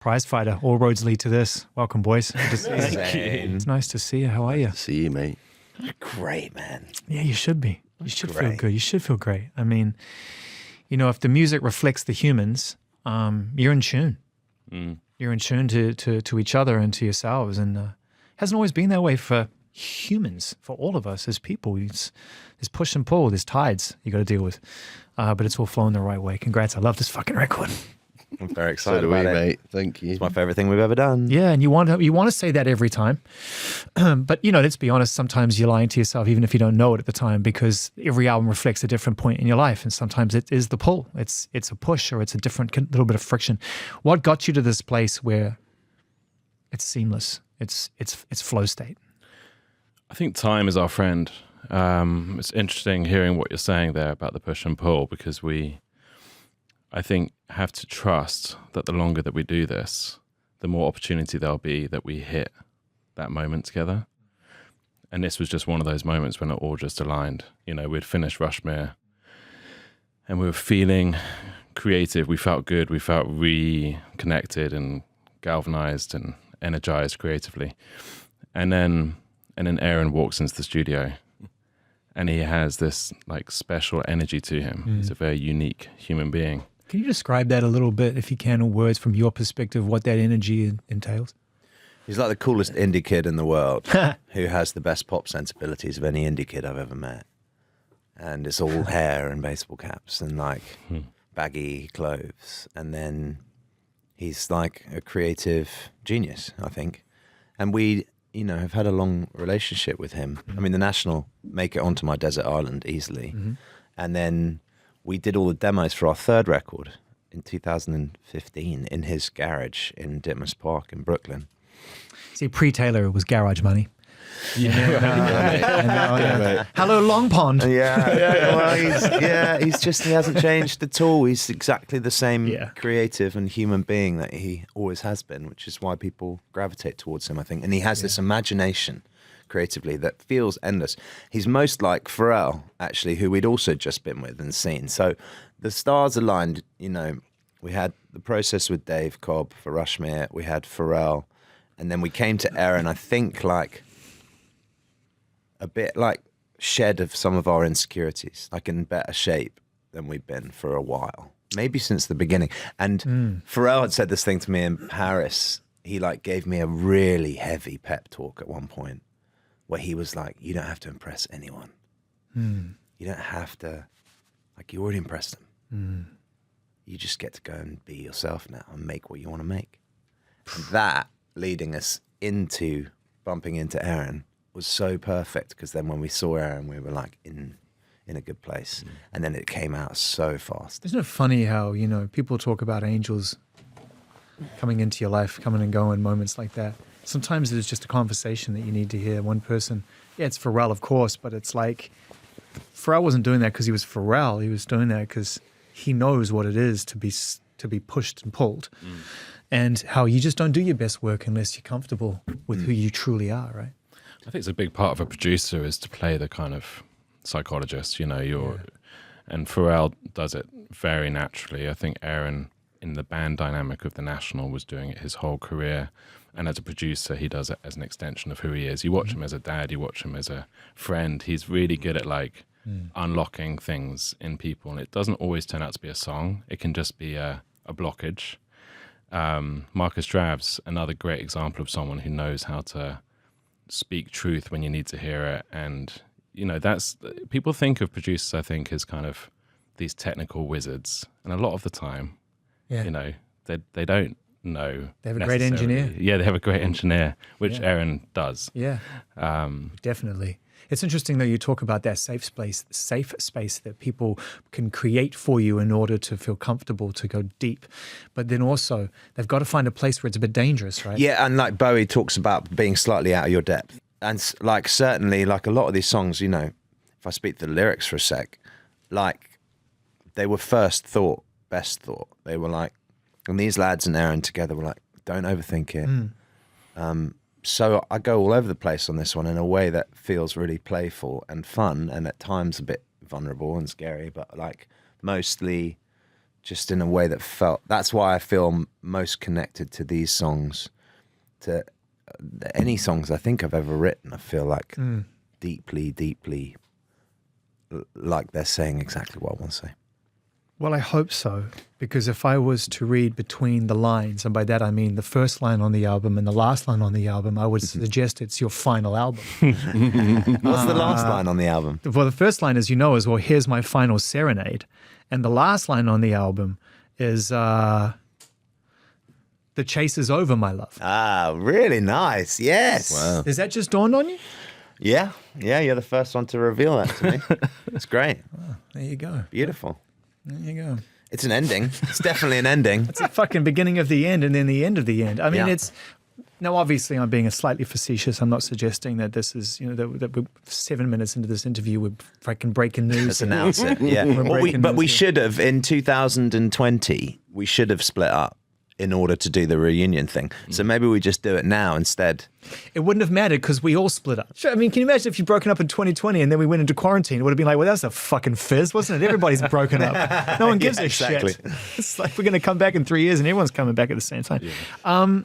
Prizefighter, all roads lead to this. Welcome, boys. Good to see you. Zane. It's nice to see you. How are you? See you, mate. Great, man. Yeah, you should be. You should feel Great. good. You should feel great. I mean, you know, if the music reflects the humans, you're in tune. You're in tune to each other and to yourselves. And it hasn't always been that way for humans, for all of us as people. There's push and pull, there's tides you got to deal with. But it's all flowing the right way. Congrats. I love this fucking record. I'm very So excited do we, about it. mate. Thank you. It's my favorite thing we've ever done. Yeah, and you want to say that every time. But, you know, let's be honest, sometimes you're lying to yourself, even if you don't know it at the time, because every album reflects a different point in your life. And sometimes it is the pull. It's a push, or it's a different little bit of friction. What got you to this place where it's seamless? It's flow state. I think time is our friend. It's interesting hearing what you're saying there about the push and pull, because I think, have to trust that the longer that we do this, the more opportunity there'll be that we hit that moment together. And this was just one of those moments when it all just aligned. You know, we'd finished Rushmere and we were feeling creative. We felt good. We felt reconnected and galvanized and energized creatively. And then Aaron walks into the studio and he has this like special energy to him. He's a very unique human being. Can you describe that a little bit, if you can, in words from your perspective, what that energy entails? He's like the coolest indie kid in the world who has the best pop sensibilities of any indie kid I've ever met. And it's all hair and baseball caps and like baggy clothes. And then he's like a creative genius, I think. And we, you know, have had a long relationship with him. I mean, the National make it onto my desert island easily. And then we did all the demos for our third record in 2015 in his garage in Ditmas Park in Brooklyn. See, pre-Taylor, it was garage money. Yeah, Hello, Long Pond. Well, he hasn't changed at all. He's exactly the same creative and human being that he always has been, which is why people gravitate towards him, I think. And he has this imagination creatively that feels endless. He's most like Pharrell, actually, who we'd also just been with and seen. So the stars aligned. You know, we had the process with Dave Cobb for Rushmere, we had Pharrell, and then we came to Aaron, I think, like a bit like shed of some of our insecurities, like in better shape than we've been for a while, maybe since the beginning. And Pharrell had said this thing to me in Paris. He like gave me a really heavy pep talk at one point, where he was like, you don't have to impress anyone. You don't have to, like, you already impressed them. You just get to go and be yourself now and make what you want to make. And that leading us into bumping into Aaron was so perfect, because then when we saw Aaron, we were like in a good place. And then it came out so fast. Isn't it funny how, you know, people talk about angels coming into your life, coming and going, moments like that. Sometimes it's just a conversation that you need to hear. One person, it's Pharrell, of course, but it's like Pharrell wasn't doing that because he was Pharrell. He was doing that because he knows what it is to be pushed and pulled, and how you just don't do your best work unless you're comfortable with who you truly are, right? I think it's a big part of a producer is to play the kind of psychologist, you know, and Pharrell does it very naturally. I think Aaron, in the band dynamic of the National, was doing it his whole career. And as a producer, he does it as an extension of who he is. You watch him as a dad, you watch him as a friend. He's really good at like unlocking things in people. And it doesn't always turn out to be a song. It can just be a blockage. Marcus Drav's another great example of someone who knows how to speak truth when you need to hear it. And, you know, that's, people think of producers, I think, as kind of these technical wizards. And a lot of the time, you know, they don't know. They have a great engineer. Yeah, they have a great engineer, which Aaron does. Yeah, definitely. It's interesting, though, you talk about that safe space that people can create for you in order to feel comfortable, to go deep. But then also, they've got to find a place where it's a bit dangerous, right? Yeah, and like Bowie talks about being slightly out of your depth. And like certainly, like a lot of these songs, you know, if I speak the lyrics for a sec, like they were first thought, best thought. They were like, and these lads and Aaron together were like, don't overthink it. So I go all over the place on this one in a way that feels really playful and fun, and at times a bit vulnerable and scary, but like mostly just in a way that felt. That's why I feel most connected to these songs, to any songs I think I've ever written. I feel like deeply, deeply like they're saying exactly what I want to say. Well, I hope so, because if I was to read between the lines, and by that I mean the first line on the album and the last line on the album, I would suggest it's your final album. What's the last line on the album? Well, the first line, as you know, is, well, here's my final serenade. And the last line on the album is, the chase is over, my love. Ah, really nice. Yes. Wow. Is that just dawned on you? Yeah. Yeah, you're the first one to reveal that to me. It's great. Oh, there you go. Beautiful. There you go. It's an ending. It's definitely an ending. It's the fucking beginning of the end and then the end of the end. I mean, Yeah. it's... Now, obviously, I'm being slightly facetious. I'm not suggesting that this is, that we're 7 minutes into this interview, we're fucking breaking news. Let's announce it. Yeah. But we should have, in 2020, we should have split up in order to do the reunion thing. So maybe we just do it now instead. It wouldn't have mattered because we all split up. Sure, I mean, can you imagine if you'd broken up in 2020 and then we went into quarantine? It would have been like, well, that's a fucking fizz, wasn't it? Everybody's broken up. No one gives a shit. It's like we're going to come back in 3 years and everyone's coming back at the same time. Yeah.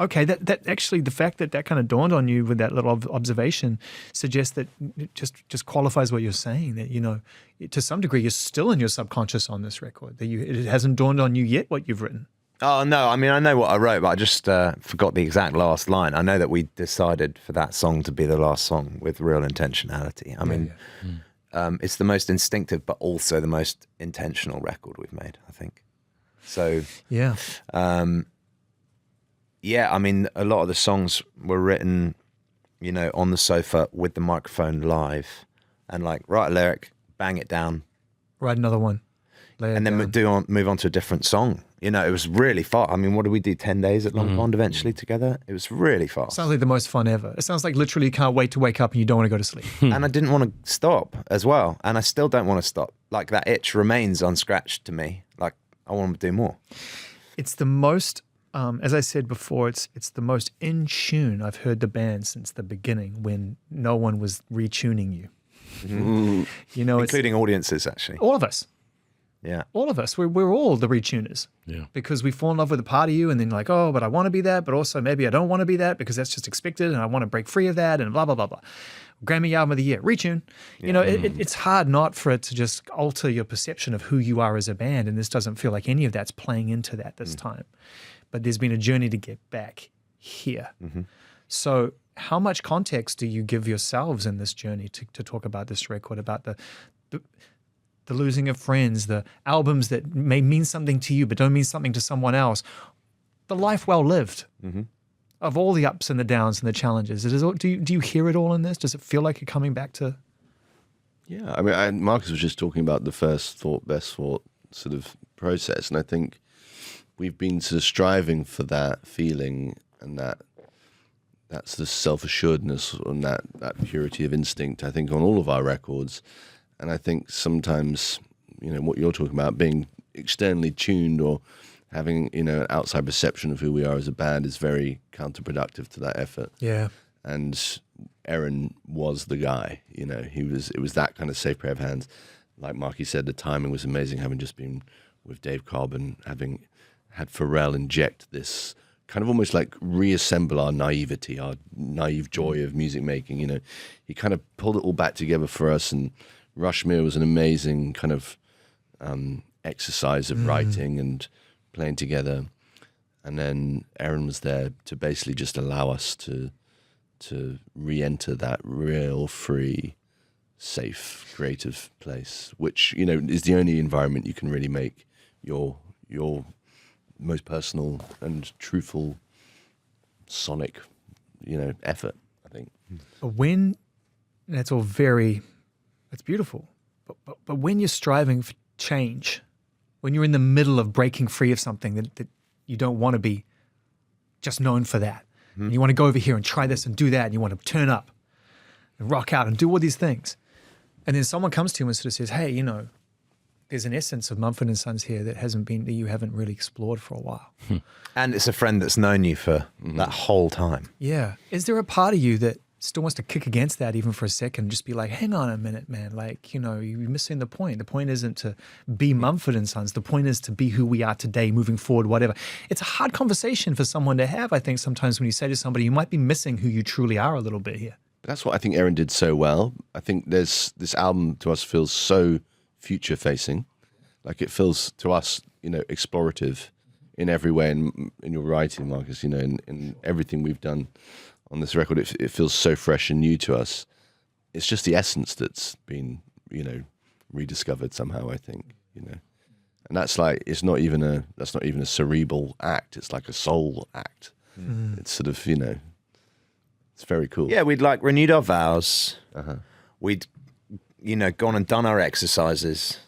Okay, that actually, the fact that kind of dawned on you with that little observation suggests that it just qualifies what you're saying, that, to some degree, you're still in your subconscious on this record, that it hasn't dawned on you yet what you've written. Oh, no. I mean, I know what I wrote, but I just forgot the exact last line. I know that we decided for that song to be the last song with real intentionality. I mean, it's the most instinctive, but also the most intentional record we've made, I think. So, yeah. Yeah, I mean, a lot of the songs were written, on the sofa with the microphone live and like, write a lyric, bang it down. Write another one. And then move on to a different song. It was really fast. I mean, what did we do? 10 days at Long Pond eventually together? It was really fast. Sounds like the most fun ever. It sounds like literally you can't wait to wake up and you don't want to go to sleep. And I didn't want to stop as well. And I still don't want to stop. Like that itch remains unscratched to me. Like I want to do more. It's the most, as I said before, it's the most in tune I've heard the band since the beginning when no one was retuning you. Mm-hmm. Including audiences, actually. All of us. Yeah. All of us. We're all the retuners. Yeah. Because we fall in love with a part of you and then like, oh, but I want to be that, but also maybe I don't want to be that because that's just expected and I want to break free of that and blah, blah, blah, blah. Grammy Album of the Year, retune. It's hard not for it to just alter your perception of who you are as a band, and this doesn't feel like any of that's playing into that this time. But there's been a journey to get back here. Mm-hmm. So how much context do you give yourselves in this journey to talk about this record, about the losing of friends, the albums that may mean something to you but don't mean something to someone else, the life well lived, of all the ups and the downs and the challenges? Do you hear it all in this? Does it feel like you're coming back to? Yeah, I mean, Marcus was just talking about the first thought, best thought sort of process, and I think we've been sort of striving for that feeling and that sort of self-assuredness and that purity of instinct, I think, on all of our records. And I think sometimes, what you're talking about, being externally tuned or having, an outside perception of who we are as a band is very counterproductive to that effort. Yeah. And Aaron was the guy, it was that kind of safe pair of hands. Like Marky said, the timing was amazing, having just been with Dave Cobb and having had Pharrell inject this kind of almost like reassemble our naivety, our naive joy of music making. He kind of pulled it all back together for us, and Rushmere was an amazing kind of exercise of writing and playing together. And then Aaron was there to basically just allow us to re-enter that real free, safe, creative place, which, is the only environment you can really make your most personal and truthful sonic, effort, I think. When, that's all that's beautiful, but when you're striving for change, when you're in the middle of breaking free of something that you don't want to be just known for that, and you want to go over here and try this and do that, and you want to turn up and rock out and do all these things, and then someone comes to you and sort of says, hey, there's an essence of Mumford and Sons here that you haven't really explored for a while. And it's a friend that's known you for that whole time. Yeah. Is there a part of you that still wants to kick against that even for a second, just be like, hang on a minute, man. Like, you know, you're missing the point. The point isn't to be Mumford & Sons. The point is to be who we are today, moving forward, whatever. It's a hard conversation for someone to have, I think, sometimes when you say to somebody, you might be missing who you truly are a little bit here. That's what I think Aaron did so well. I think this album to us feels so future facing. Like it feels to us, you know, explorative in every way. In your writing, Marcus, you know, in everything we've done on this record, it feels so fresh and new to us. It's just the essence that's been, you know, rediscovered somehow, I think, you know. And that's like, that's not even a cerebral act. It's like a soul act. It's sort of, you know, it's very cool. Yeah, we'd like renewed our vows. We'd, you know, gone and done our exercises.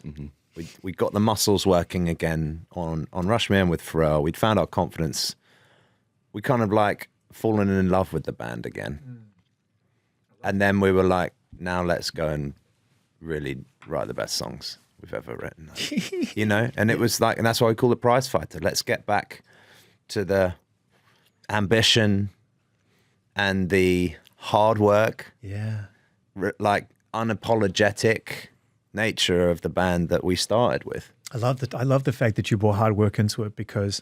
We got the muscles working again on Rush Me In with Pharrell. We'd found our confidence. We kind of like fallen in love with the band again. And then we were like, now let's go and really write the best songs we've ever written. You know? And it was like, and that's why we call it Prizefighter. Let's get back to the ambition and the hard work. Yeah. Like unapologetic nature of the band that we started with. I love the fact that you brought hard work into it, because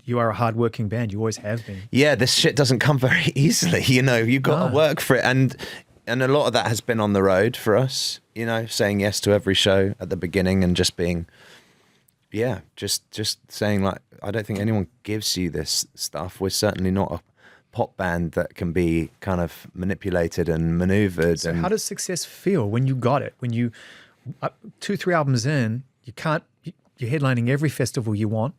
you are a hardworking band. You always have been. Yeah, this shit doesn't come very easily. You know, you've got to work for it, and a lot of that has been on the road for us. You know, saying yes to every show at the beginning and just being, just saying like, I don't think anyone gives you this stuff. We're certainly not a pop band that can be kind of manipulated and maneuvered. So how does success feel when you got it? When you 2-3 albums in, you're headlining every festival you want.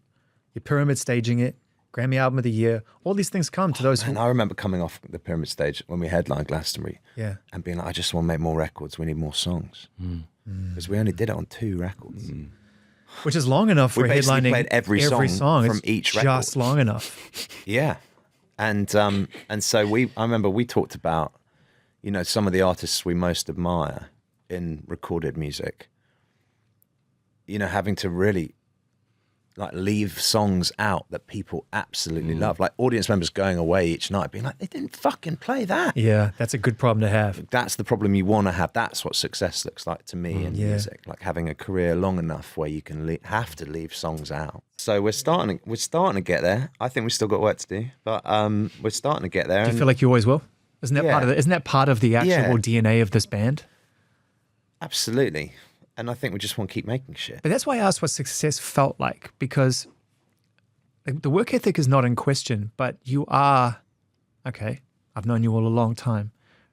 You're pyramid staging it, Grammy Album of the Year. All these things come to those. And I remember coming off the pyramid stage when we headlined Glastonbury, and being like, I just want to make more records. We need more songs, because we only did it on 2 records, which is long enough for headlining. Played every song from each record. Just long enough. Yeah, and so I remember we talked about, you know, some of the artists we most admire in recorded music. You know, having to really like leave songs out that people absolutely love. Like audience members going away each night being like, they didn't fucking play that. Yeah, that's a good problem to have. That's the problem you want to have. That's what success looks like to me in music. Like having a career long enough where you can have to leave songs out. So we're starting to get there. I think we've still got work to do, but we're starting to get there. Do you feel like you always will? Isn't that part of the actual DNA of this band? Absolutely. And I think we just want to keep making shit. But that's why I asked what success felt like, because the work ethic is not in question, but you are, okay, I've known you all a long time,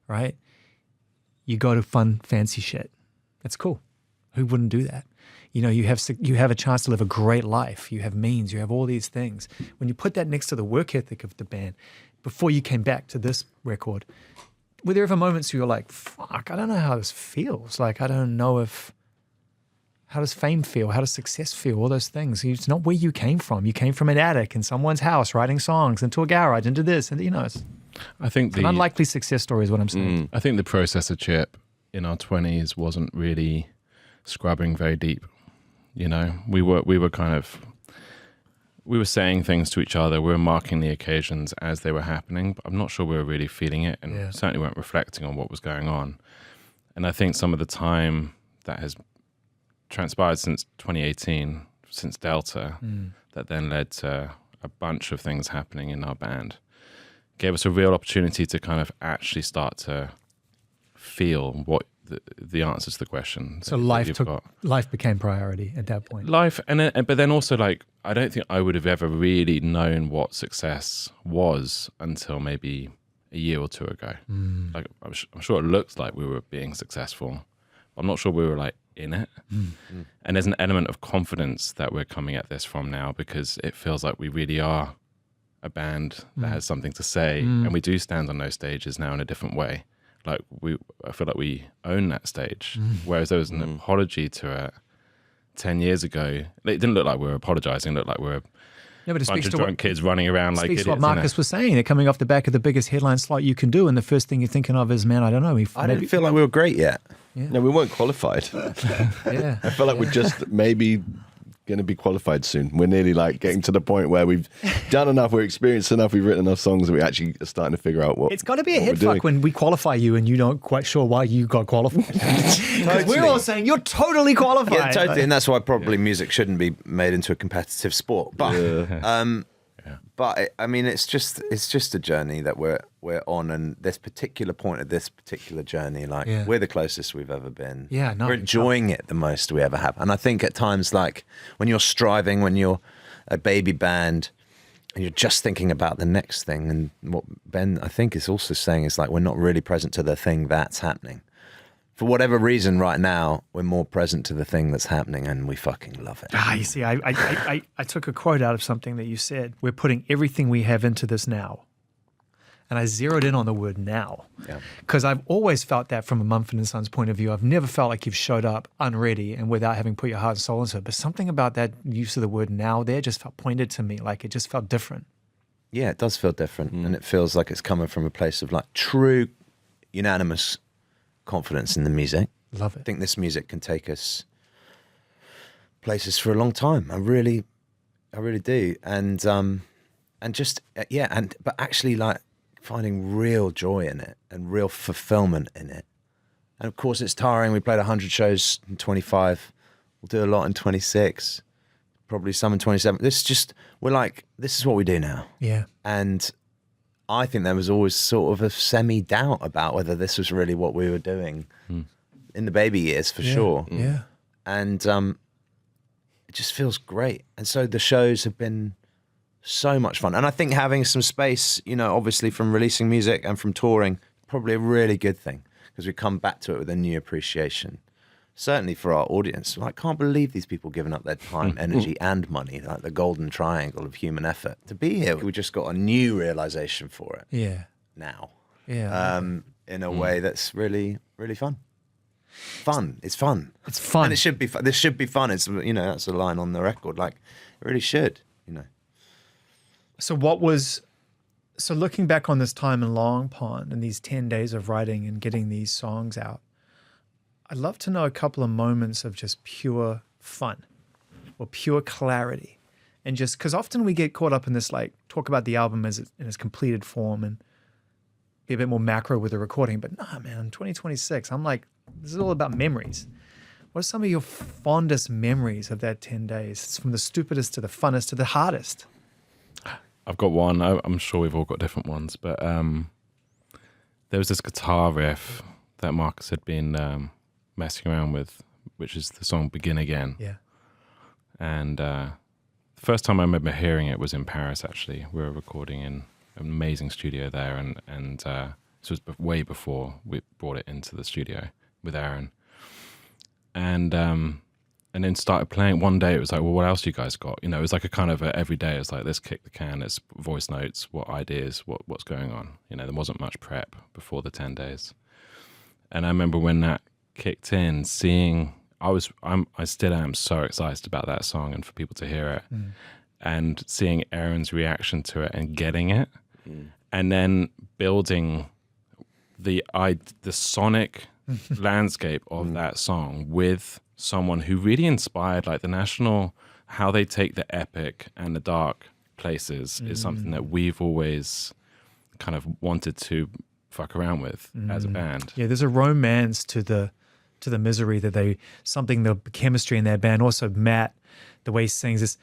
right? You go to fun, fancy shit. That's cool. Who wouldn't do that? You know, you have a chance to live a great life. You have means. You have all these things. When you put that next to the work ethic of the band, before you came back to this record, were there ever moments where you're like, fuck, I don't know how this feels. Like, I don't know how does fame feel? How does success feel? All those things. It's not where you came from. You came from an attic in someone's house writing songs, into a garage, into this. And, you know, it's an unlikely success story is what I'm saying. I think the processor chip in our 20s wasn't really scrubbing very deep. You know, we were saying things to each other. We were marking the occasions as they were happening. But I'm not sure we were really feeling it, and certainly weren't reflecting on what was going on. And I think some of the time that has transpired since 2018, since Delta, that then led to a bunch of things happening in our band, gave us a real opportunity to kind of actually start to feel what the answer to the question. So life became priority at that point. Life, but then also, like, I don't think I would have ever really known what success was until maybe a year or 2 ago. Like, I'm sure it looked like we were being successful. I'm not sure we were like in it. And there's an element of confidence that we're coming at this from now, because it feels like we really are a band that has something to say, and we do stand on those stages now in a different way. Like I feel like we own that stage, whereas there was an apology to it 10 years ago. It didn't look like we were apologizing. It looked like we were a bunch of drunk kids running around like idiots. Speaks what Marcus was saying. They're coming off the back of the biggest headline slot you can do, and the first thing you're thinking of is, man, I don't know. I didn't feel like we were great yet. No, we weren't qualified. Yeah. I felt like we just maybe going to be qualified soon. We're nearly like getting to the point where we've done enough, we're experienced enough, we've written enough songs that we actually are starting to figure out what. It's got to be a head fuck when we qualify you and you don't quite sure why you got qualified. Because we're all saying you're totally qualified. Yeah, totally, and that's why probably music shouldn't be made into a competitive sport. But but I mean, it's just a journey that we're on, and this particular point of this particular journey, like we're the closest we've ever been. Yeah, no, we're enjoying it the most we ever have. And I think at times, like when you're striving, when you're a baby band, and you're just thinking about the next thing, and what Ben I think is also saying is like we're not really present to the thing that's happening. For whatever reason, right now, we're more present to the thing that's happening, and we fucking love it. You see, I took a quote out of something that you said. We're putting everything we have into this now. And I zeroed in on the word now. Because I've always felt that from a Mumford Sons point of view. I've never felt like you've showed up unready and without having put your heart and soul into it. But something about that use of the word now there just felt pointed to me, like it just felt different. Yeah, it does feel different. And it feels like it's coming from a place of like true, unanimous confidence in the music. Love it. I think this music can take us places for a long time. I really do. And just but actually like finding real joy in it and real fulfillment in it. And of course it's tiring. We played 100 shows in 25. We'll do a lot in 26. Probably some in 27. This is what we do now. Yeah. And I think there was always sort of a semi-doubt about whether this was really what we were doing in the baby years, for sure. Yeah. And it just feels great. And so the shows have been so much fun. And I think having some space, obviously from releasing music and from touring, probably a really good thing, because we come back to it with a new appreciation. Certainly for our audience. I can't believe these people giving up their time, energy, and money, like the golden triangle of human effort, to be here. We just got a new realization for it. Yeah. Now. Yeah. In a way that's really, really fun. It's fun. It's fun. And it should be fun. This should be fun. It's, that's a line on the record. Like, it really should, So looking back on this time in Long Pond and these 10 days of writing and getting these songs out, I'd love to know a couple of moments of just pure fun or pure clarity. And just because often we get caught up in this, like, talk about the album in its completed form and be a bit more macro with the recording. But nah, man, 2026, I'm like, this is all about memories. What are some of your fondest memories of that 10 days? It's from the stupidest to the funnest to the hardest. I've got one. I'm sure we've all got different ones. But there was this guitar riff that Marcus had been messing around with, which is the song Begin Again. Yeah. And the first time I remember hearing it was in Paris, actually. We were recording in an amazing studio there, and this was way before we brought it into the studio with Aaron. And then started playing. One day it was like, well, what else you guys got? It was like a kind of every day. It was like, let's kick the can, let's voice notes, what ideas, what's going on. There wasn't much prep before the 10 days. And I remember when that kicked in, seeing, I still am so excited about that song and for people to hear it, and seeing Aaron's reaction to it and getting it, and then building the sonic landscape of that song with someone who really inspired, like the National, how they take the epic and the dark places is something that we've always kind of wanted to fuck around with as a band. Yeah, there's a romance to the misery that the chemistry in their band. Also Matt, the way he sings this,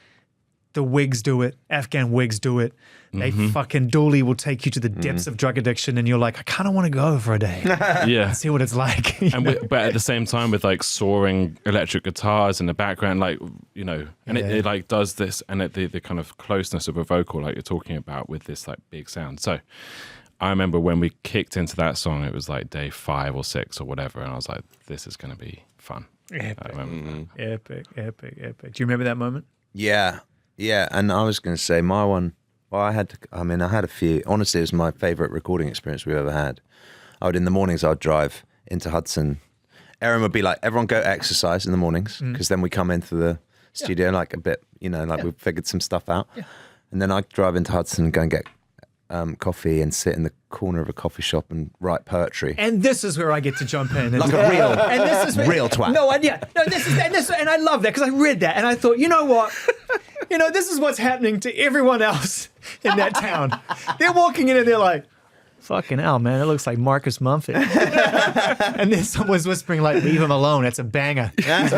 the Wigs do it, Afghan Wigs do it. They fucking Dooley will take you to the depths of drug addiction, and you're like, I kind of want to go for a day. Yeah. See what it's like. But at the same time with like soaring electric guitars in the background, like, and it like does this, and the kind of closeness of a vocal like you're talking about with this like big sound. So I remember when we kicked into that song, it was like day 5 or 6 or whatever, and I was like, this is going to be fun. Epic. Epic. Do you remember that moment? Yeah, and I was going to say my one. Well, I had a few. Honestly, it was my favorite recording experience we've ever had. In the mornings, I'd drive into Hudson. Aaron would be like, everyone go exercise in the mornings, because then we come into the studio like a bit, we've figured some stuff out. Yeah. And then I'd drive into Hudson and go and get coffee and sit in the corner of a coffee shop and write poetry. And this is where I get to jump in. Like a real, and this is real twat. And I love that because I read that and I thought, you know what? This is what's happening to everyone else in that town. They're walking in and they're like, fucking hell, man, it looks like Marcus Mumford. And then someone's whispering like, leave him alone. It's a banger. It's a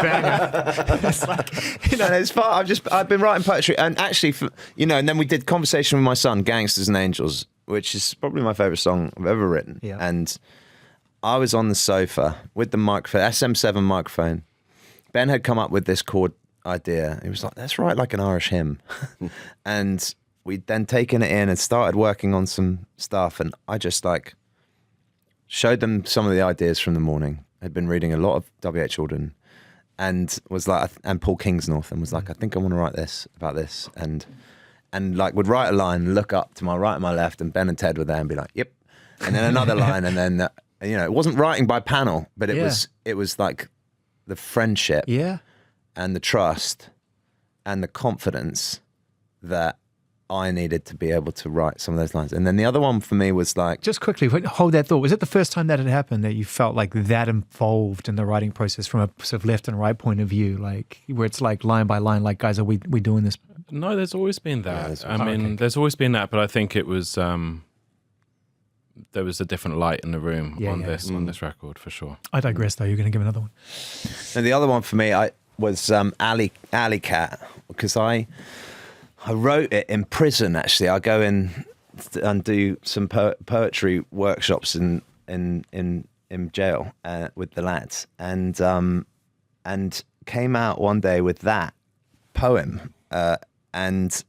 banger. It's like, it's fun. I've been writing poetry, and actually, and then we did Conversation with My Son, Gangsters and Angels, which is probably my favorite song I've ever written. Yeah. And I was on the sofa with the microphone, SM7 microphone. Ben had come up with this chord idea. He was like, let's write like an Irish hymn. And we'd then taken it in and started working on some stuff. And I just like showed them some of the ideas from the morning. I'd been reading a lot of W.H. Auden and was like, and Paul Kingsnorth, and was like, I think I want to write this about this. And like would write a line, look up to my right and my left, and Ben and Ted were there and be like, yep. And then another line. And then, it wasn't writing by panel, but it was like the friendship and the trust and the confidence that I needed to be able to write some of those lines. And then the other one for me was like... Just quickly, hold that thought. Was it the first time that had happened that you felt like that involved in the writing process from a sort of left and right point of view, like where it's like line by line, like, guys, are we doing this? No, there's always been that. There's always been that, but I think it was... there was a different light in the room on this record, for sure. I digress, though. You're going to give another one. And the other one for me was Alley Cat, because I wrote it in prison. Actually, I go in and do some poetry workshops in jail with the lads, and came out one day with that poem, and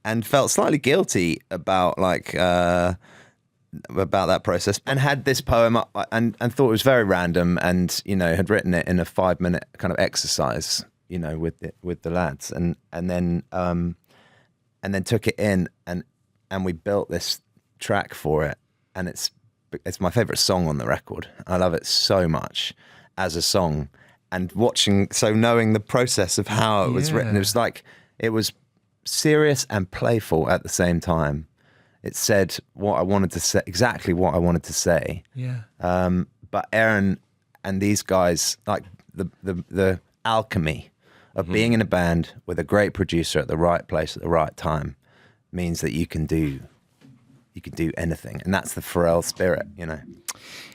and felt slightly guilty about about that process, and had this poem and thought it was very random, and had written it in a 5-minute kind of exercise, with the lads, and then took it in and we built this track for it, and it's my favorite song on the record. I love it so much as a song, and knowing the process of how it was written, it was serious and playful at the same time. It said what I wanted to say, exactly what I wanted to say. Yeah. But Aaron and these guys, like the alchemy of being in a band with a great producer at the right place at the right time, means that you can do anything, and that's the Pharrell spirit,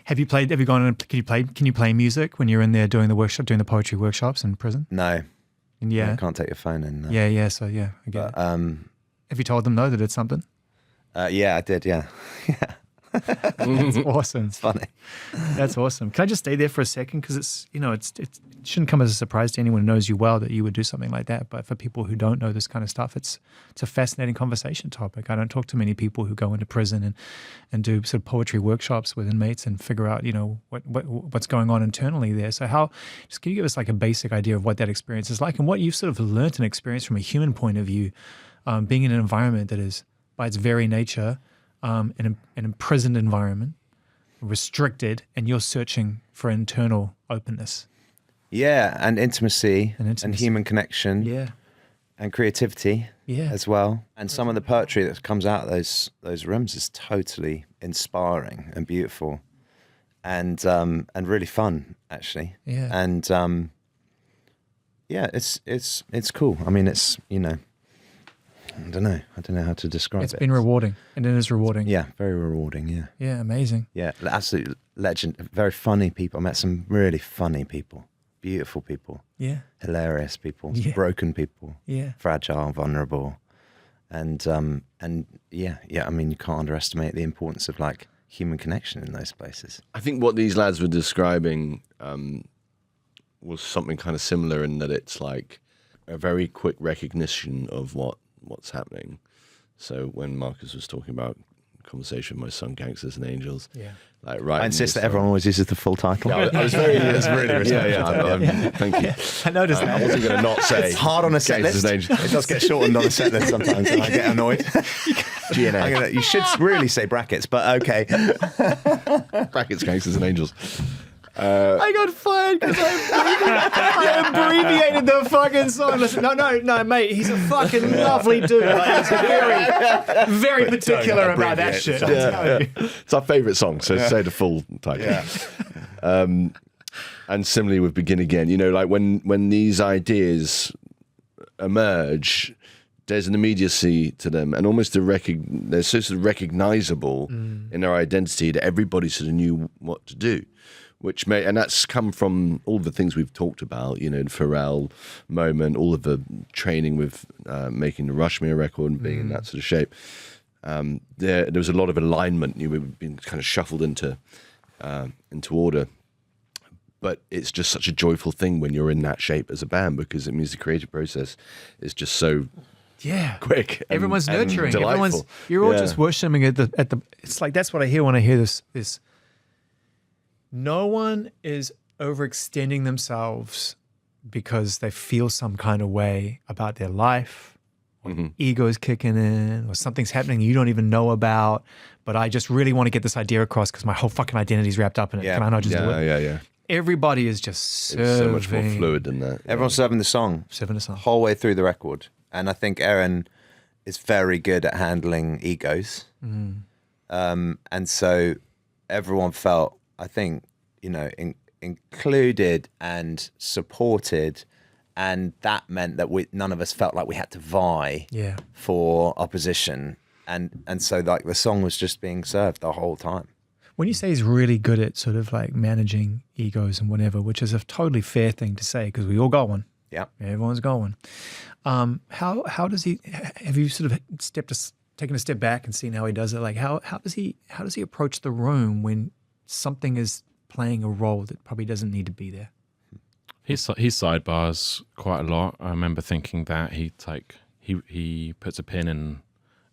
Have you gone and can you play music when you're in there doing the poetry workshops in prison? No. And I can't take your phone in. No. So I get it. Have you told them no that it's something? Yeah, I did. Yeah. That's awesome. It's funny. That's awesome. Can I just stay there for a second? Because it shouldn't come as a surprise to anyone who knows you well that you would do something like that. But for people who don't know this kind of stuff, it's a fascinating conversation topic. I don't talk to many people who go into prison and do sort of poetry workshops with inmates and figure out, what's going on internally there. So can you give us like a basic idea of what that experience is like and what you've sort of learned and experienced from a human point of view, being in an environment that is, by its very nature, an imprisoned environment, restricted, and you're searching for internal openness. Yeah, and intimacy. And human connection. Yeah. And creativity as well. And some of the poetry that comes out of those rooms is totally inspiring and beautiful and really fun, actually. Yeah. And it's cool. I mean, it's, I don't know how to describe it. It's been rewarding, and it is rewarding. Yeah, very rewarding, yeah. Yeah, amazing. Yeah, absolute legend. Very funny people. I met some really funny people, beautiful people. Yeah. Hilarious people, broken people. Yeah. Fragile, vulnerable. And yeah, I mean, you can't underestimate the importance of like human connection in those places. I think what these lads were describing was something kind of similar in that it's like a very quick recognition of what's happening. So when Marcus was talking about Conversation with My Son, Gangsters and Angels, like right. I insist that everyone always uses the full title. Yeah, I was really respectful. Thank you. I noticed that. I wasn't going to not say. It's hard on a set list. It does get shortened on a set list sometimes, and I get annoyed. You should really say brackets, but okay. Brackets, Gangsters and Angels. I got fired because I abbreviated the fucking song. Listen, no, mate. He's a fucking lovely dude. Like, he's very, very particular about that shit. It's our favourite song, so say the full title. Yeah. And similarly with Begin Again, you know, like when these ideas emerge, there's an immediacy to them, and almost they're so sort of recognizable in their identity that everybody sort of knew what to do. And that's come from all the things we've talked about, you know, the Pharrell moment, all of the training with making the Rushmere record and being in that sort of shape. There was a lot of alignment. We've been kind of shuffled into order. But it's just such a joyful thing when you're in that shape as a band, because it means the creative process is just so quick. Everyone's nurturing. Delightful. You're all just worshiping at the. It's like that's what I hear when I hear this. No one is overextending themselves because they feel some kind of way about their life, or ego's kicking in, or something's happening you don't even know about. But I just really want to get this idea across because my whole fucking identity is wrapped up in it. Yeah. Can I not just do it? Yeah. Everybody is just serving. It's so much more fluid than that. Everyone's serving the song. Whole way through the record. And I think Aaron is very good at handling egos. And so everyone felt, I think, you know, included and supported. And that meant that none of us felt like we had to vie for opposition. And so like the song was just being served the whole time. When you say he's really good at sort of like managing egos and whatever, which is a totally fair thing to say because we all got one. Yeah. Everyone's got one. How does he, have you sort of taken a step back and seen how he does it? Like how does he approach the room when something is playing a role that probably doesn't need to be there? He sidebars quite a lot. I remember thinking that he puts a pin in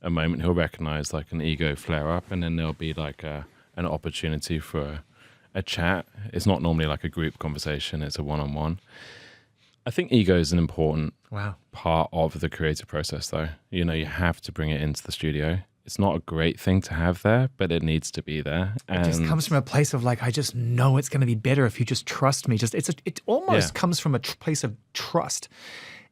a moment. He'll recognize like an ego flare up, and then there'll be like an opportunity for a chat. It's not normally like a group conversation. It's a one-on-one. I think ego is an important part of the creative process, though. You know, you have to bring it into the studio. It's not a great thing to have there, but it needs to be there. It just comes from a place of like, I just know it's going to be better if you just trust me. It almost comes from a place of trust.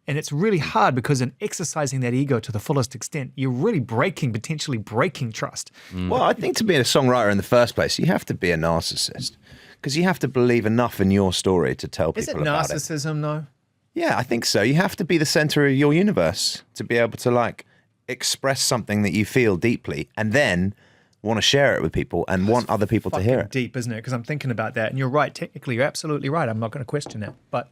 And it's really hard because in exercising that ego to the fullest extent, you're really potentially breaking trust. Well, I think to be a songwriter in the first place, you have to be a narcissist because you have to believe enough in your story to tell people about it. Is it narcissism, though? Yeah, I think so. You have to be the center of your universe to be able to like express something that you feel deeply and then want to share it with people and want other people to hear it. Deep, isn't it? Because I'm thinking about that. And you're right. Technically, you're absolutely right. I'm not going to question that. But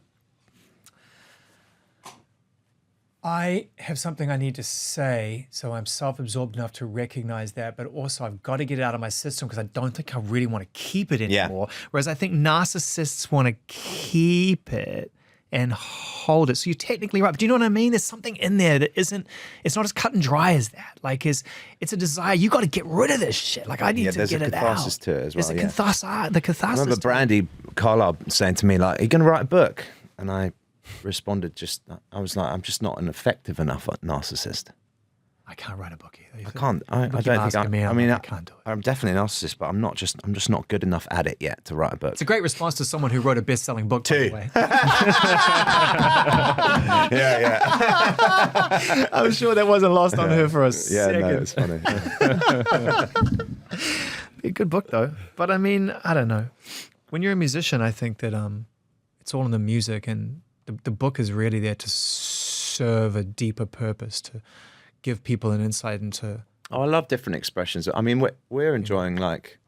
I have something I need to say, so I'm self-absorbed enough to recognize that, but also I've got to get it out of my system because I don't think I really want to keep it anymore. Whereas I think narcissists want to keep it and hold it. So you're technically right, but do you know what I mean? There's something in there that isn't, it's not as cut and dry as that. Like it's a desire, you got to get rid of this shit. Like I need to get it out. There's a catharsis to it as well. There's the catharsis. I remember Brandy Carlisle saying to me like, are you going to write a book? And I responded I was like, I'm just not an effective enough narcissist. I can't write a book either. I can't. I don't think I can't do it. I'm definitely a narcissist, but I'm just not good enough at it yet to write a book. It's a great response to someone who wrote a best-selling book, by the way. Yeah. I'm sure that wasn't lost on her for a second. Yeah, no, it's funny. Be a good book, though. But I mean, I don't know. When you're a musician, I think that it's all in the music, and the book is really there to serve a deeper purpose, to give people an insight into. Oh, I love different expressions. I mean, we're enjoying like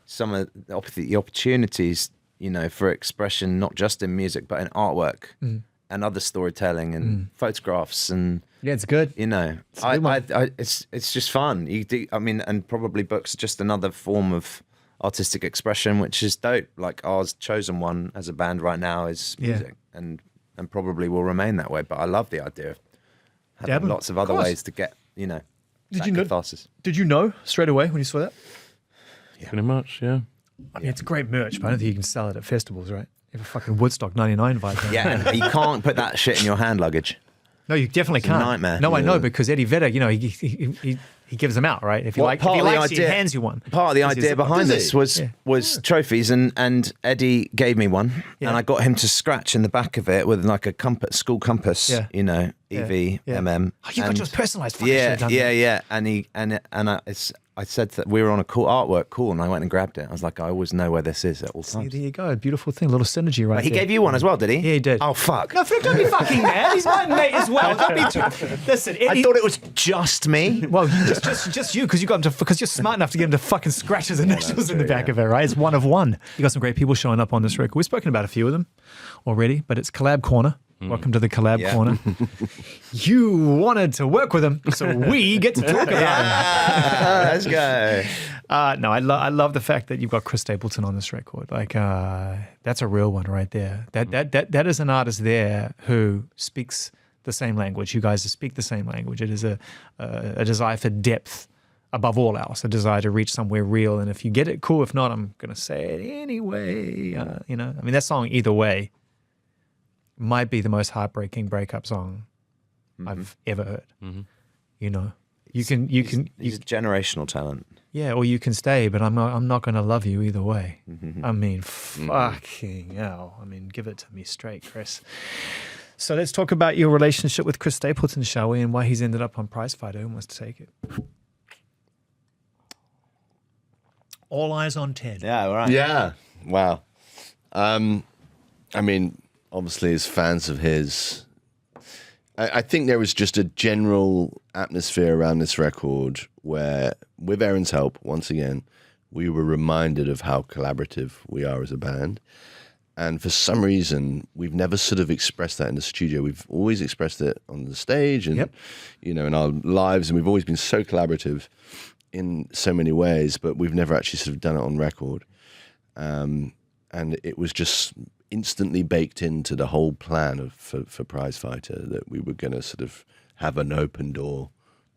some of the opportunities, you know, for expression, not just in music, but in artwork and other storytelling and photographs and. Yeah, it's good. You know, it's just fun. And probably books are just another form of artistic expression, which is dope. Like our chosen one as a band right now is music, and probably will remain that way. But I love the idea of having lots of other ways to get, you know, catharsis. Did you know straight away when you saw that? Yeah. Pretty much, yeah. I mean, it's a great merch, but I don't think you can sell it at festivals, right? You have a fucking Woodstock 99 vibe. Yeah, and you can't put that shit in your hand luggage. No, you definitely can't. It's a nightmare. No, I know, because Eddie Vedder, you know, he he gives them out, right? If he Well, like, if he likes you, he hands you one. Part of the Because he's- idea behind Does this he? was trophies, and Eddie gave me one, Yeah. and I got him to scratch in the back of it with like a school compass, Yeah. you know, EV, Yeah. MM. Oh, you got and- yours personalised. Fuck, I Yeah, should've done that. yeah. And I said that we were on a cool artwork, and I went and grabbed it. I was like, I always know where this is at all See, times. there you go. Beautiful thing. A little synergy right He there. gave you one as well, did he? Yeah, he did. Oh, fuck. No, Flip, don't be fucking mad. He's my mate as well. Don't be listen, I thought it was just me. well, just you, because you got him to, because you're smart enough to get him to fucking scratch his initials in the back of it, right? It's one of one. You got some great people showing up on this record. We've spoken about a few of them already, but it's Collab Corner. Welcome to the Collab Yeah. Corner. You wanted to work with him, so we get to talk about him. Let's go. No, I love the fact that you've got Chris Stapleton on this record. Like, that's a real one right there. That is an artist there who speaks the same language. You guys speak the same language. It is a desire for depth above all else, a desire to reach somewhere real. And if you get it, cool. If not, I'm gonna say it anyway. You know, I mean, that song Either Way might be the most heartbreaking breakup song I've ever heard. You know, he's a generational talent. yeah, or you can stay, but I'm not going to love you either way. I mean, fucking hell. I mean, give it to me straight, Chris. So let's talk about your relationship with Chris Stapleton, shall we, and why he's ended up on Prizefighter. Who wants to take it? All eyes on Ted. Yeah, all right. Yeah. Wow. I mean, obviously, as fans of his, I think there was just a general atmosphere around this record where, with Aaron's help, once again, we were reminded of how collaborative we are as a band. And for some reason, we've never sort of expressed that in the studio. We've always expressed it on the stage and, you know, in our lives. And we've always been so collaborative in so many ways, but we've never actually sort of done it on record. And it was just instantly baked into the whole plan for Prizefighter that we were going to sort of have an open door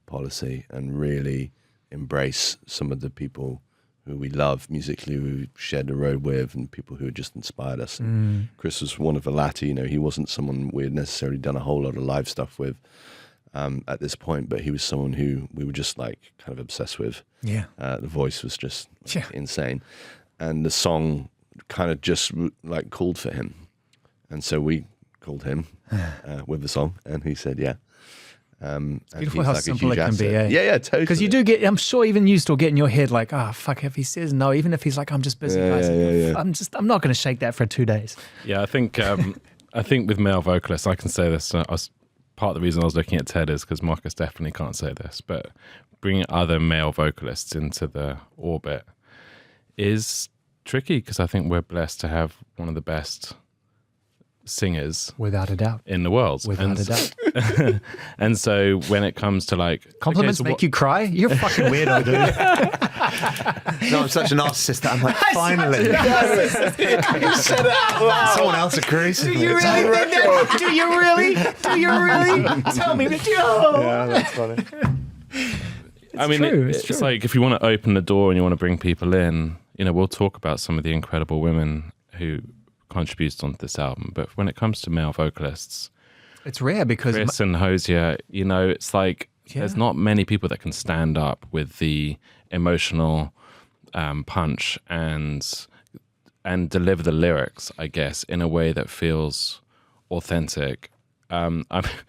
policy and really embrace some of the people who we love musically, who we shared the road with, and people who had just inspired us. And Chris was one of the latter. You know, he wasn't someone we had necessarily done a whole lot of live stuff with at this point, but he was someone who we were just like kind of obsessed with. Yeah. The voice was just insane. And the song kind of just like called for him. And so we called him with the song, and he said, yeah. And Beautiful he's how like a simple huge it can be, asset. eh? Yeah, totally. Because you do get, I'm sure even you still get in your head like, fuck, if he says no, even if he's like, I'm just busy, guys. Yeah. I'm not going to shake that for 2 days. Yeah, I think with male vocalists, I can say this. Part of the reason I was looking at Ted is because Marcus definitely can't say this, but bringing other male vocalists into the orbit is tricky because I think we're blessed to have one of the best singers Without a doubt. in the world. Without a doubt. And so when it comes to like Compliments make you cry? You're a fucking weirdo, dude. No, I'm such a narcissist that I'm like, finally. You said it out loud. Someone else agrees. Do you really think that? Do you really? Do you really? Tell me that you. Yeah, that's funny. I mean, true, it's true. like if you want to open the door and you want to bring people in, you know, we'll talk about some of the incredible women who contributed onto this album. But when it comes to male vocalists, It's rare because Chris and Hosier, you know, it's like there's not many people that can stand up with the emotional punch and deliver the lyrics, I guess, in a way that feels authentic. I think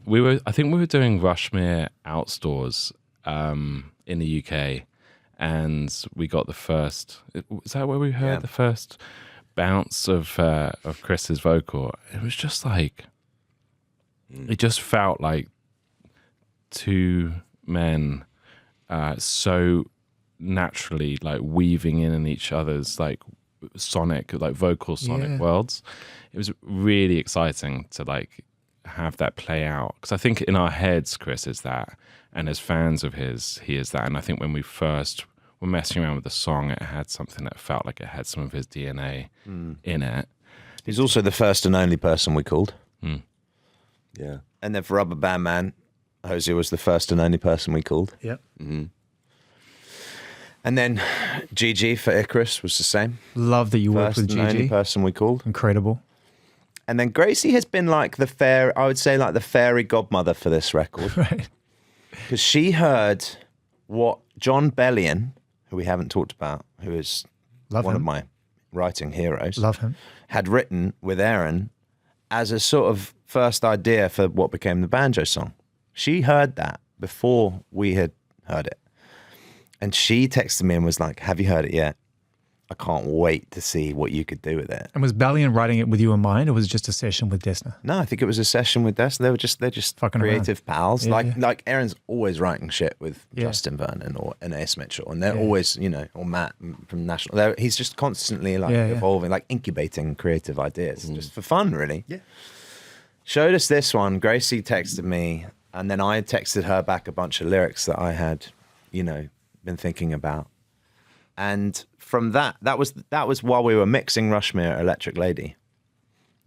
we were doing Rushmere Outstores in the UK, and we got the first. Is that where we heard the first bounce of Chris's vocal? It was just like. It just felt like two men so naturally like weaving in each other's like sonic, like vocal sonic worlds. It was really exciting to like have that play out. Because I think in our heads, Chris is that. And as fans of his, he is that. And I think when we first were messing around with the song, it had something that felt like it had some of his DNA in it. He's also the first and only person we called. Yeah. And then for Rubber Band Man, Hosier was the first and only person we called. Yep. Mm-hmm. And then Gigi for Icarus was the same. Love that you worked First with and only Gigi. person we called. Incredible. And then Gracie has been like I would say like the fairy godmother for this record. Right. Because she heard what John Bellion, who we haven't talked about, who is Love one him. of my writing heroes, Love him. had written with Erin as a sort of first idea for what became the banjo song. She heard that before we had heard it. And she texted me and was like, have you heard it yet? I can't wait to see what you could do with it. And was Bellion writing it with you in mind, or was it just a session with Dessner? No, I think it was a session with Des. They're just Fucking creative pals. Yeah, like Erin's always writing shit with Yeah. Justin Vernon or Ace Mitchell, and they're always, you know, or Matt from National. He's just constantly like evolving, like incubating creative ideas, just for fun, really. Yeah. Showed us this one. Gracie texted me, and then I texted her back a bunch of lyrics that I had, you know, been thinking about. And from that was while we were mixing Rushmere Electric Lady.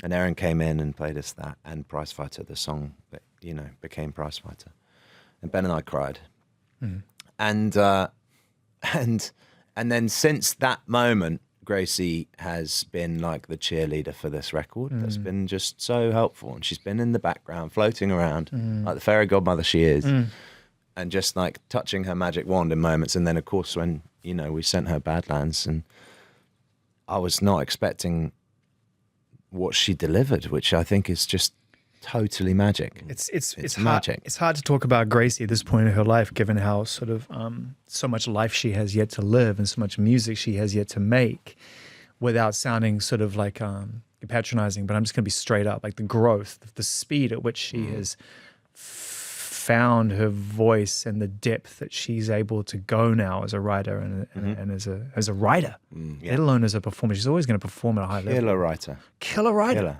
And Erin came in and played us that and Prizefighter, the song that, you know, became Prizefighter. And Ben and I cried. And then since that moment, Gracie has been like the cheerleader for this record. That's been just so helpful. And she's been in the background, floating around like the fairy godmother she is. And just like touching her magic wand in moments. And then, of course, when, you know, we sent her Badlands, and I was not expecting what she delivered, which I think is just totally magic. It's magic. It's hard to talk about Gracie at this point in her life, given how sort of so much life she has yet to live and so much music she has yet to make, without sounding sort of like patronizing. But I'm just going to be straight up, like the growth, the speed at which she has found her voice and the depth that she's able to go now as a writer and as a writer, let alone as a performer. She's always going to perform at a high level. Killer writer. Killer writer. Killer.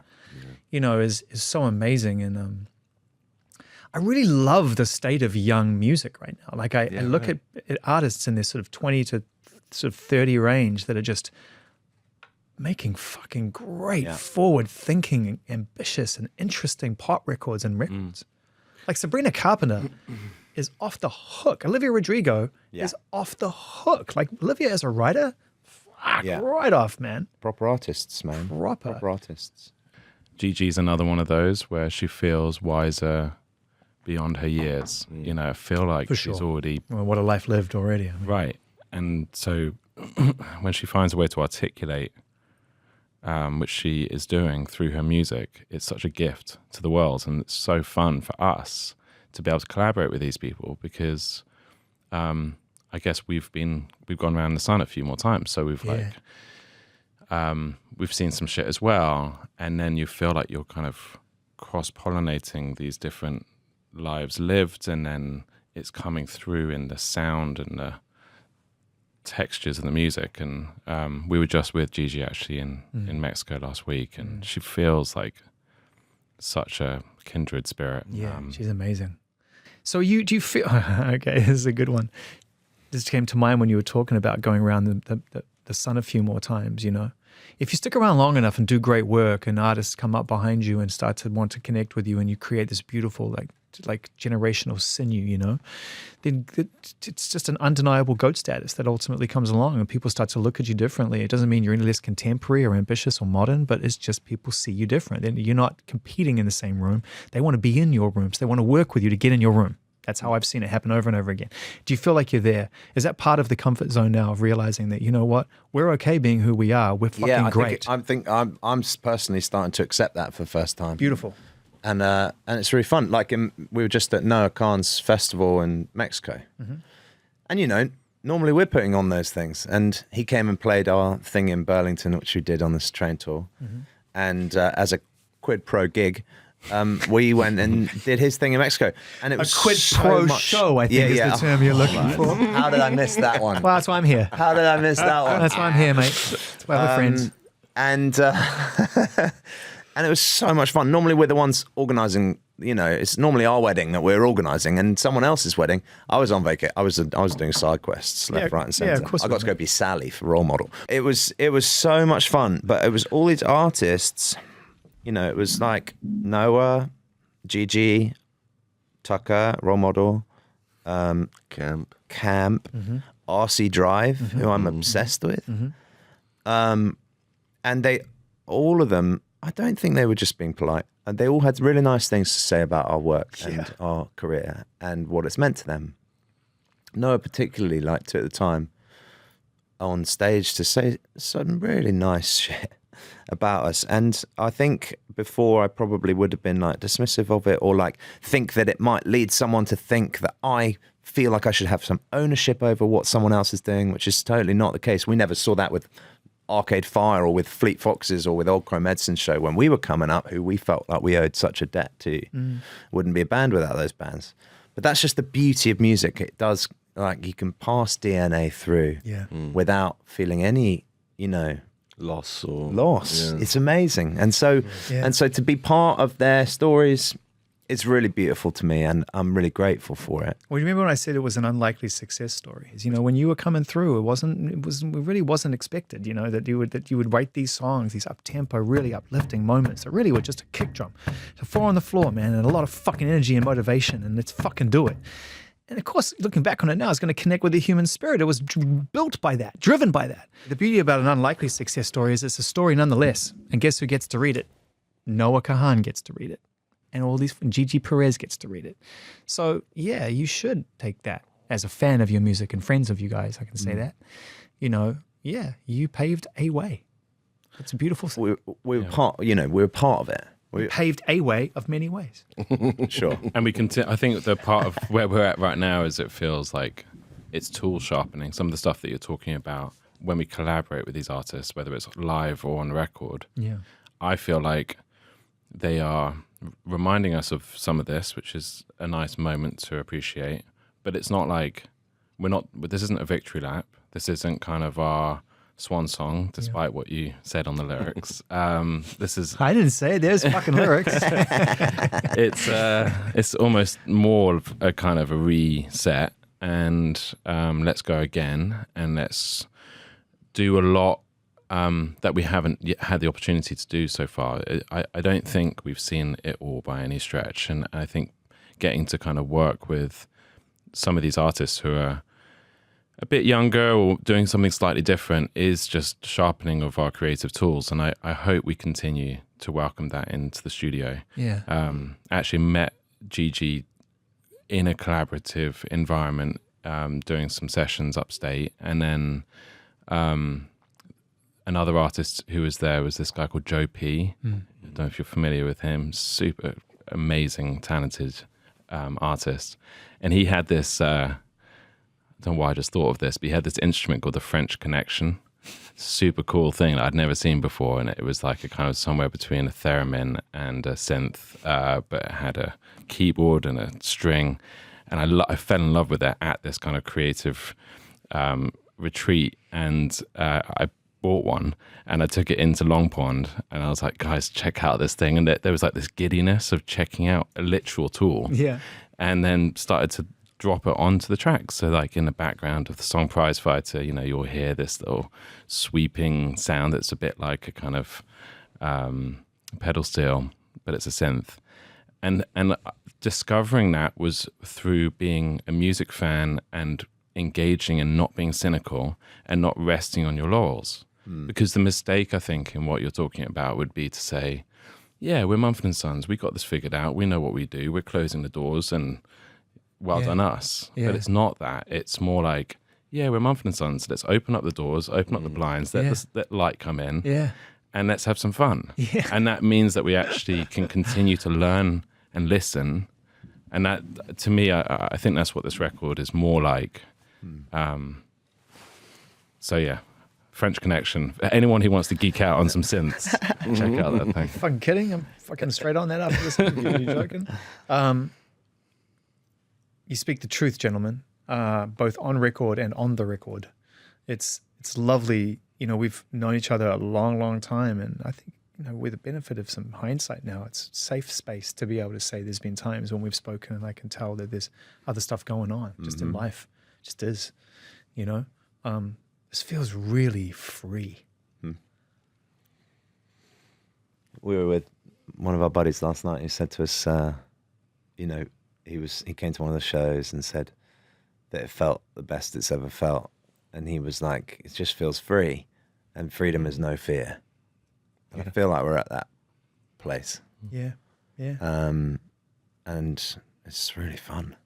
You know, is so amazing. And I really love the state of young music right now. Like I look at artists in this sort of 20 to sort of 30 range that are just making fucking great, forward-thinking, ambitious, and interesting pop records and records. Like Sabrina Carpenter is off the hook. Olivia Rodrigo is off the hook. Like Olivia as a writer, right off, man. Proper artists, man. Proper artists. Gigi's another one of those where she feels wiser beyond her years. You know, I feel like she's already... Well, what a life lived already. I mean. Right. And so when she finds a way to articulate, which she is doing through her music, it's such a gift to the world. And it's so fun for us to be able to collaborate with these people because I guess we've gone around the sun a few more times. So we've we've seen some shit as well. And then you feel like you're kind of cross-pollinating these different lives lived, and then it's coming through in the sound and the textures of the music. And we were just with Gigi actually in Mexico last week, and she feels like such a kindred spirit. Yeah, she's amazing. So do you feel okay, this is a good one. This came to mind when you were talking about going around the sun a few more times, you know. If you stick around long enough and do great work and artists come up behind you and start to want to connect with you and you create this beautiful like generational sinew, you know, then it's just an undeniable GOAT status that ultimately comes along and people start to look at you differently. It doesn't mean you're any less contemporary or ambitious or modern, but it's just people see you different. And you're not competing in the same room. They want to be in your rooms. They want to work with you to get in your room. That's how I've seen it happen over and over again. Do you feel like you're there? Is that part of the comfort zone now of realizing that, you know what, we're okay being who we are. We're fucking great. I think I'm personally starting to accept that for the first time. Beautiful. And it's really fun. Like we were just at Noah Khan's festival in Mexico. And, you know, normally we're putting on those things. And he came and played our thing in Burlington, which we did on this train tour. And as a quid pro gig, we went and did his thing in Mexico. And it was a quid so pro much, show, I think is the term you're looking for. How did I miss that one? Well, that's why I'm here. How did I miss that one? That's why I'm here, mate. That's why we're friends. And and it was so much fun. Normally we're the ones organising, you know, it's normally our wedding that we're organising and someone else's wedding. I was on vacation. I was doing side quests left, right and centre. Yeah, of course I got to go be Sally for role model. It was so much fun, but it was all these artists, you know, it was like Noah, Gigi, Tucker, role model, Camp, RC Drive, who I'm obsessed with. And all of them, I don't think they were just being polite. And they all had really nice things to say about our work and our career and what it's meant to them. Noah particularly liked to at the time on stage to say some really nice shit about us. And I think before I probably would have been like dismissive of it, or like think that it might lead someone to think that I feel like I should have some ownership over what someone else is doing, which is totally not the case. We never saw that with Arcade Fire or with Fleet Foxes or with Old Crow Medicine Show when we were coming up, who we felt like we owed such a debt to. Wouldn't be a band without those bands. But that's just the beauty of music. It does, like, you can pass DNA through without feeling any, you know, loss. Yeah. It's amazing. And so to be part of their stories, it's really beautiful to me, and I'm really grateful for it. Well, you remember when I said it was an unlikely success story? You know, when you were coming through, it really wasn't expected. You know, that you would write these songs, these up tempo, really uplifting moments that really were just a kick drum, a 4 on the floor, man, and a lot of fucking energy and motivation, and let's fucking do it. And of course, looking back on it now, it's going to connect with the human spirit. It was built by that, driven by that. The beauty about an unlikely success story is it's a story nonetheless. And guess who gets to read it? Noah Kahan gets to read it. And all these, Gigi Perez gets to read it. So yeah, you should take that as a fan of your music and friends of you guys. I can say that. You know, yeah, you paved a way. It's a beautiful thing. We were part. You know, we were part of it. We paved a way of many ways. Sure. And we continue. I think the part of where we're at right now is it feels like it's tool sharpening. Some of the stuff that you're talking about when we collaborate with these artists, whether it's live or on record. Yeah, I feel like they are reminding us of some of this, which is a nice moment to appreciate. But it's not like this isn't a victory lap. This isn't kind of our swan song, despite what you said on the lyrics. This is... I didn't say it. There's fucking lyrics. It's almost more of a kind of a reset, and let's go again, and let's do a lot that we haven't yet had the opportunity to do so far. I don't think we've seen it all by any stretch, and I think getting to kind of work with some of these artists who are a bit younger or doing something slightly different is just sharpening of our creative tools, and I hope we continue to welcome that into the studio. I actually met Gigi in a collaborative environment, doing some sessions upstate, and then another artist who was there was this guy called Joe P. I don't know if you're familiar with him. Super amazing, talented artist. And he had this, I don't know why I just thought of this, but he had this instrument called the French Connection. Super cool thing that I'd never seen before. And it was like a kind of somewhere between a theremin and a synth, but it had a keyboard and a string. And I fell in love with it at this kind of creative retreat. And I bought one and I took it into Long Pond, and I was like, guys, check out this thing. And there was like this giddiness of checking out a literal tool. And then started to drop it onto the tracks. So like in the background of the song Prizefighter, you know, you'll hear this little sweeping sound that's a bit like a kind of pedal steel, but it's a synth. And discovering that was through being a music fan and engaging and not being cynical and not resting on your laurels. Because the mistake, I think, in what you're talking about would be to say, yeah, we're Mumford Sons, we got this figured out, we know what we do, we're closing the doors, and well done us. But it's not that. It's more like, yeah, we're Mumford Sons, let's open up the doors, open up the blinds, let light come in, and let's have some fun. And that means that we actually can continue to learn and listen. And that, to me, I think that's what this record is more like. So yeah, French Connection. Anyone who wants to geek out on some synths, check out that thing. Fucking kidding? I'm fucking straight on that after this interview. Are you joking? You speak the truth, gentlemen, both on record and on the record. It's lovely. You know, we've known each other a long, long time, and I think, you know, with the benefit of some hindsight now, it's safe space to be able to say there's been times when we've spoken and I can tell that there's other stuff going on just in life. It just is, you know. This feels really free. We were with one of our buddies last night who said to us, you know, he came to one of the shows and said that it felt the best it's ever felt. And he was like, it just feels free, and freedom is no fear. And I feel like we're at that place. Yeah. And it's really fun.